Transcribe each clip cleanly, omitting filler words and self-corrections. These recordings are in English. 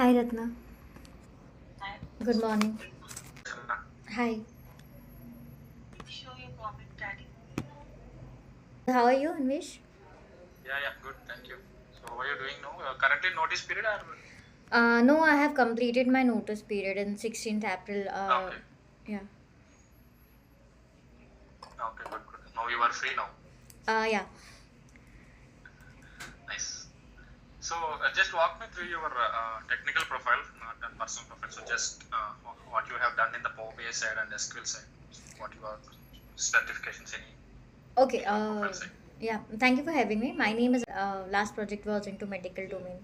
Hi Ratna. Good morning. Shana. Hi. How are you, Anvish? Yeah, good. Thank you. So, what are you doing now? Currently, notice period or No, I have completed my notice period in 16th April. okay, Yeah. okay, good. Now you are free now. Yeah. Nice. So, just walk me through your technical profile, not a personal profile. So, just what you have done in the Power BI side and SQL side. So, what you are certifications, Okay. anything on profile side. Yeah. Thank you for having me. My name is. Last project was into medical domain.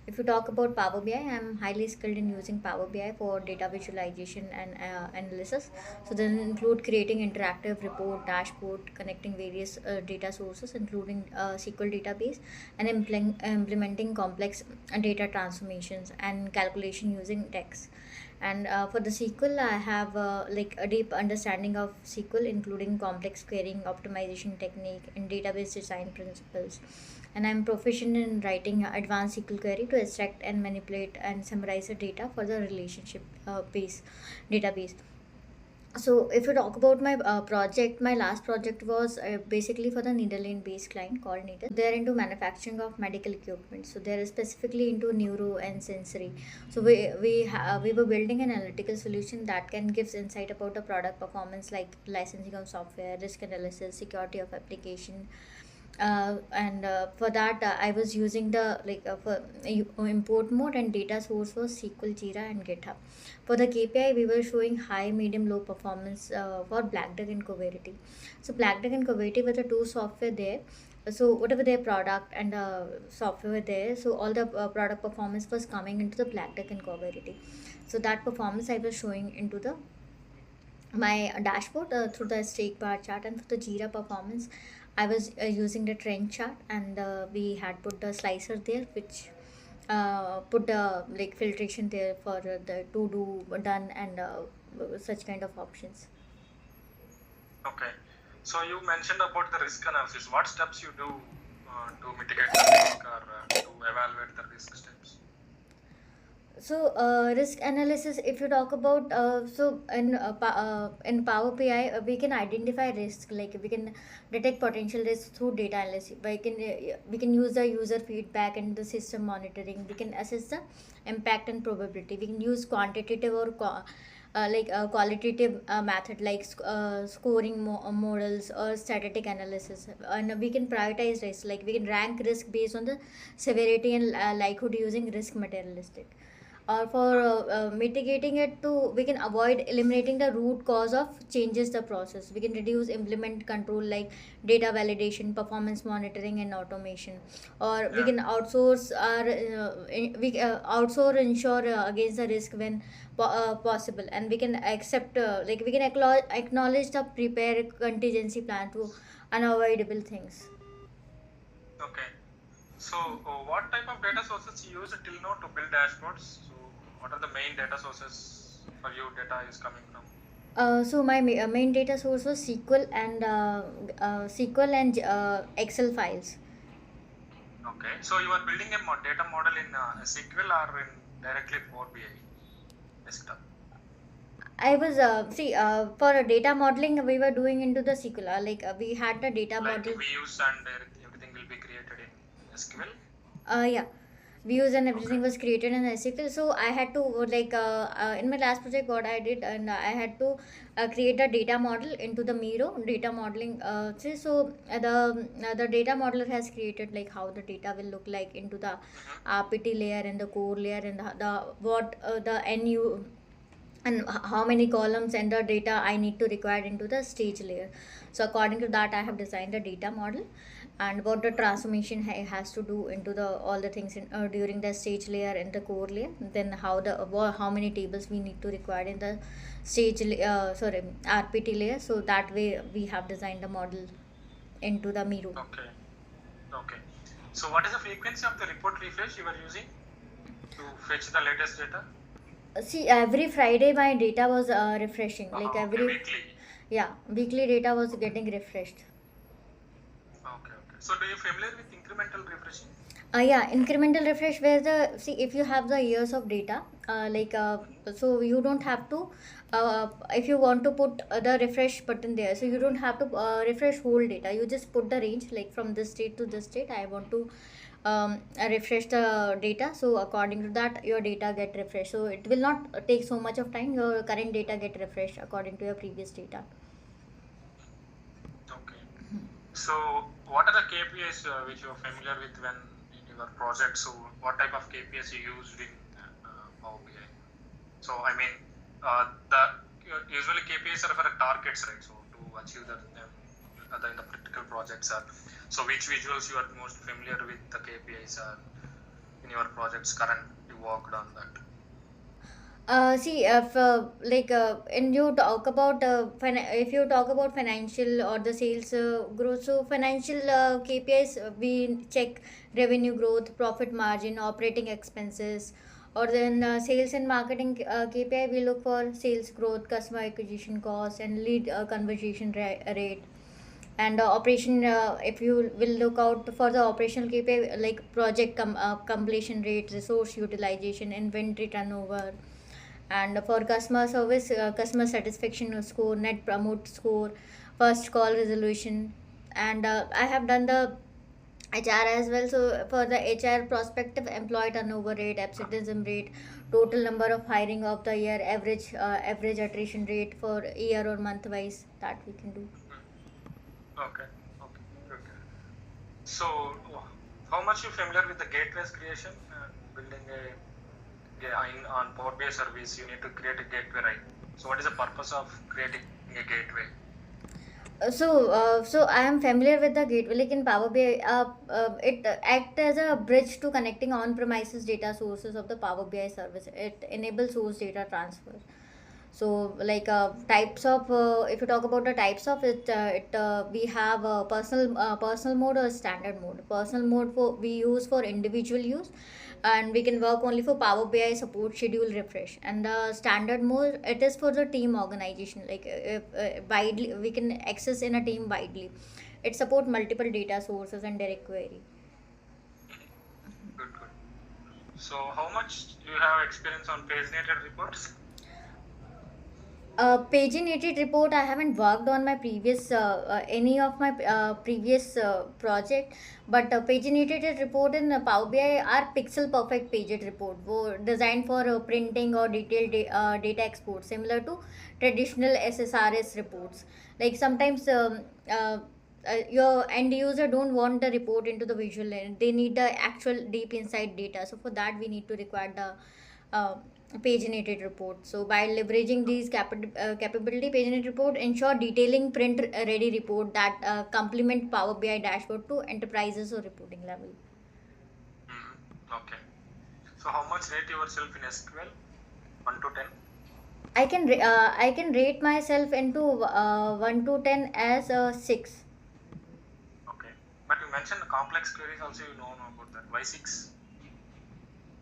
If you talk about Power BI, I'm highly skilled in using Power BI for data visualization and analysis. So then include creating interactive report, dashboard, connecting various data sources, including SQL database, and implementing complex data transformations and calculation using text. And for the SQL, I have like a deep understanding of SQL, including complex querying, optimization technique, and database design principles. And I'm proficient in writing advanced SQL query to extract and manipulate and summarize the data for the relationship base database. So if you talk about my project, my last project was basically for the Netherlands based client called Needle. They're into manufacturing of medical equipment, so they're specifically into neuro and sensory. So we were building an analytical solution that can give insight about the product performance, like licensing of software, risk analysis, security of application. And For that, I was using the for import mode, and data source was SQL, Jira, and GitHub. For the KPI, we were showing high, medium, low performance for Black Duck and Coverity. So Black Duck and Coverity were the two software there. So whatever their product and software were there, so all the product performance was coming into the Black Duck and Coverity. So that performance I was showing into the my dashboard through the stake bar chart. And for the Jira performance, I was using the trend chart, and we had put the slicer there, which put the like filtration there for the to do done and such kind of options. Okay. So, you mentioned about the risk analysis. What steps you do to mitigate the risk or to evaluate the risk steps? So risk analysis, if you talk about in Power BI, we can identify risk, like we can detect potential risks through data analysis. We can use the user feedback and the system monitoring. We can assess the impact and probability. We can use quantitative or qualitative method, like scoring models or statistic analysis. And we can prioritize risk, like we can rank risk based on the severity and likelihood using risk materialistic. Or for mitigating it, to we can avoid eliminating the root cause of changes the process. We can reduce implement control, like data validation, performance monitoring, and automation. Or we Yeah. can outsource our outsource ensure against the risk when possible. And we can accept we can acknowledge the prepare contingency plan to unavoidable things. Okay. So, what type of data sources you use till now to build dashboards? So, what are the main data sources for you data is coming from? So my main data source was SQL and Excel files. Okay. So, you are building a data model in SQL or in directly Power BI desktop? I was for a data modeling, we were doing into the SQL. We had the data Like model. views and everything will be created in SQL? Yeah, views and Okay. everything was created in SQL. So I had to in my last project, what I did, and I had to create a data model into the Miro data modeling. The data modeler has created like how the data will look like into the Mm-hmm. RPT layer and the core layer, and the what the NU, and how many columns and the data I need to require into the stage layer. So according to that, I have designed the data model, and what the transformation has to do into the all the things during the stage layer and the core layer. Then how many tables we need to require in the sorry, RPT layer. So that way we have designed the model into the Miro. Okay. Okay. So, what is the frequency of the report refresh you are using to fetch the latest data? See, every Friday my data was refreshing, like Okay, every, weekly. yeah, weekly data was getting refreshed. Okay. So, do you familiar with incremental refreshing? Yeah, incremental refresh where the see if you have the years of data, so you don't have to if you want to put the refresh button there, so you don't have to refresh whole data. You just put the range like from this state to this state. I want to refresh the data. So according to that, your data get refreshed. So it will not take so much of time. Your current data get refreshed according to your previous data. Okay. So, what are the KPIs which you are familiar with when in your project? So, what type of KPIs you used in Power BI? So, I mean, the usually KPIs are for targets, right? So, to achieve that in the practical projects are. So, which visuals you are most familiar with the KPIs are in your projects current you worked on that? See, if and you talk about if you talk about financial or the sales growth, so financial KPIs we check revenue growth, profit margin, operating expenses, or then sales and marketing KPI we look for sales growth, customer acquisition cost, and lead conversion rate. And operation if you will look out for the operational KPI like project completion rate, resource utilization, inventory turnover. And for customer service, customer satisfaction score, net promote score, first call resolution. And I have done the HR as well. So for the HR, prospective employee turnover rate, absenteeism rate, total number of hiring of the year, average attrition rate for year or month wise, that we can do. Okay, okay, good. So, how much you familiar with the gateways creation and building on Power BI service? You need to create a gateway, right? So, what is the purpose of creating a gateway? So I am familiar with the gateway. Like in Power BI, it act as a bridge to connecting on-premises data sources of the Power BI service. It enables source data transfer. So types of if you talk about the types of it, we have personal mode or standard mode. Personal mode for we use for individual use, and we can work only for Power BI support schedule refresh. And the standard mode, it is for the team organization. Like if widely we can access in a team widely. It support multiple data sources and direct query. Good, good. So, how much you have experience on paginated reports? Paginated report, I haven't worked on my previous any of my previous project, but paginated report in Power BI are pixel perfect paget report, designed for printing or detailed data export, similar to traditional SSRS reports. Like sometimes your end user don't want the report into the visual layer. They need the actual deep inside data. So for that we need to require the uh, paginated report. So by leveraging these capability, paginated report ensure detailing print ready report that complement Power BI dashboard to enterprises or reporting level. Okay. So, how much rate yourself in SQL? 1 to 10? I can rate myself into 1 to 10 as a 6. Okay. But you mentioned the complex queries also, you know about that. Why 6?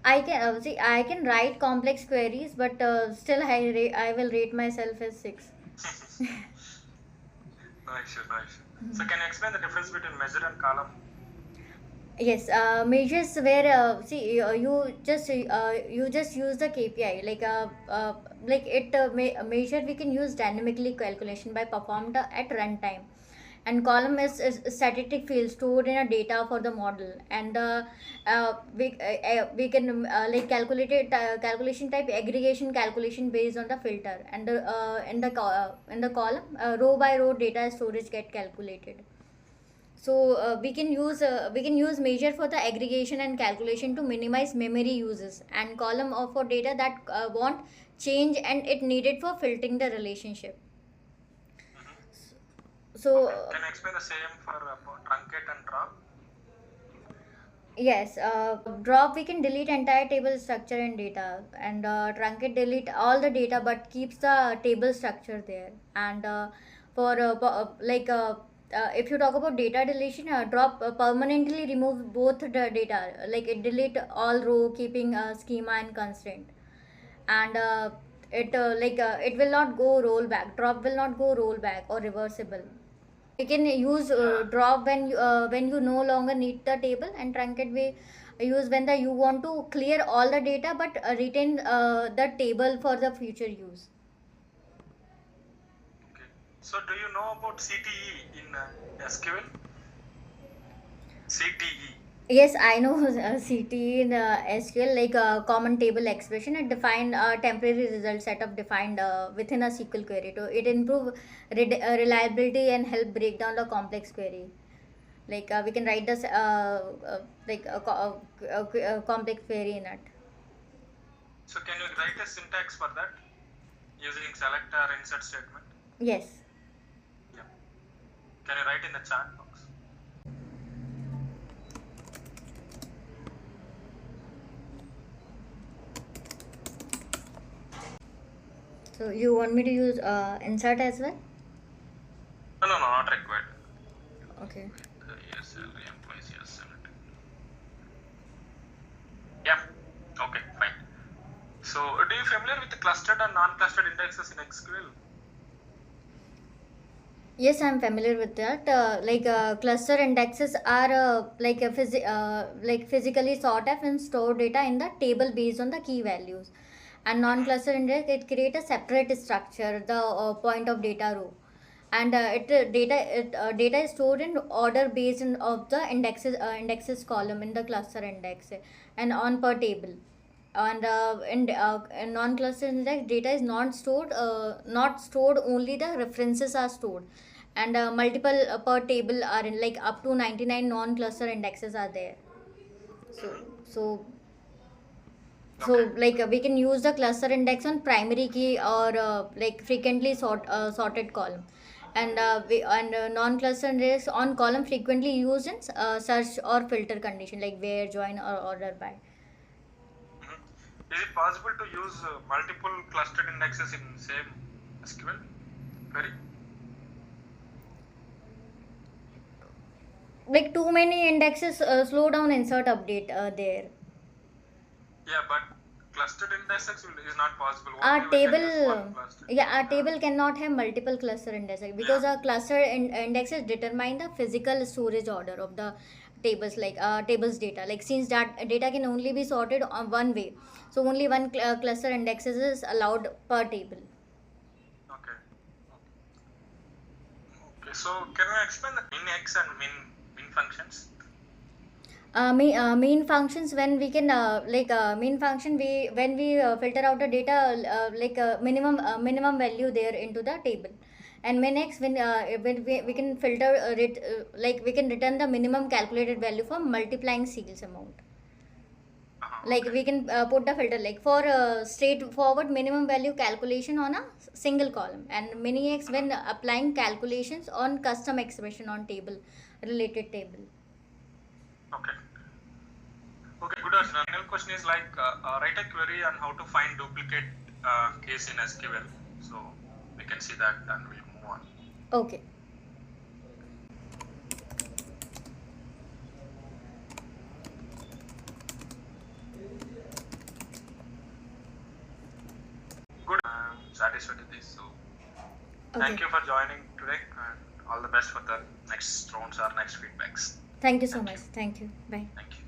I can write complex queries, but still I will rate myself as 6. No issue, no issue. So, can you explain the difference between measure and column? Yes, measures where you just use the KPI like measure we can use dynamically calculation by performed at runtime, and column is static field stored in a data for the model. And we can calculation type aggregation calculation based on the filter. And in the column, row by row data storage get calculated. So we can use measure for the aggregation and calculation to minimize memory uses, and column of for data that want change and it needed for filtering the relationship. So Okay. Can you explain the same for truncate and drop? yes, drop we can delete entire table structure and data, and truncate delete all the data but keeps the table structure there. And for if you talk about data deletion, drop permanently remove both the data, like it delete all row keeping schema and constraint. And it will not go roll back. Drop will not go roll back or reversible. You can use Yeah. drop when you no longer need the table, and truncate we use when the you want to clear all the data but retain the table for the future use. Okay. So do you know about CTE in SQL? CTE. Yes, I know CT in SQL, like a common table expression. It define a temporary result set of defined within a SQL query. To it improve reliability and help break down the complex query. Like we can write this like a complex query in it. So can you write a syntax for that using select or insert statement? Yes. Yeah. Can you write in the chat box? So you want me to use insert as well? No, no, no, not required. Okay. Yes, salary employees, yes, select. Yeah. Okay, fine. So, do you familiar with the clustered and non-clustered indexes in SQL? Yes, I'm familiar with that. Like cluster indexes are like physically sort of and store data in the table based on the key values. And non-cluster index it create a separate structure, the point of data row, and data is stored in order based on of the indexes column in the cluster index and on per table. And in non-cluster index data is not stored, only the references are stored, and multiple per table are in, like up to 99 non-cluster indexes are there. so so so Okay. like we can use the cluster index on primary key or like frequently sorted column, and non-cluster index on column frequently used in search or filter condition, like where, join, or order by. Mhm. Is it possible to use multiple clustered indexes in same SQL query? Like too many indexes slow down insert update there. Yeah, but clustered indexes is not possible. Our Only we can table use one cluster. our Yeah. table cannot have multiple cluster indexes, Yeah. because our indexes determine the physical storage order of the tables, like tables data, like since that data can only be sorted on one way, so only one cluster indexes is allowed per table. Okay. Okay. So can you explain the min x and min functions? Main functions, when we can main function we when we filter out the data, like minimum value there into the table, and min x when we can filter like we can return the minimum calculated value for multiplying sales amount. Like Okay. we can put the filter like for straightforward minimum value calculation on a single column, and mini x when Mhm. applying calculations on custom expression on table, related table. Okay. Okay. Good. Another question is like write a query on how to find duplicate case in SQL. So we can see that and we'll move on. Okay. Good. I'm satisfied with this. So Okay. thank you for joining today and all the best for the next rounds or next feedbacks. Thank you so Thank much. you. Thank you. Bye. Thank you.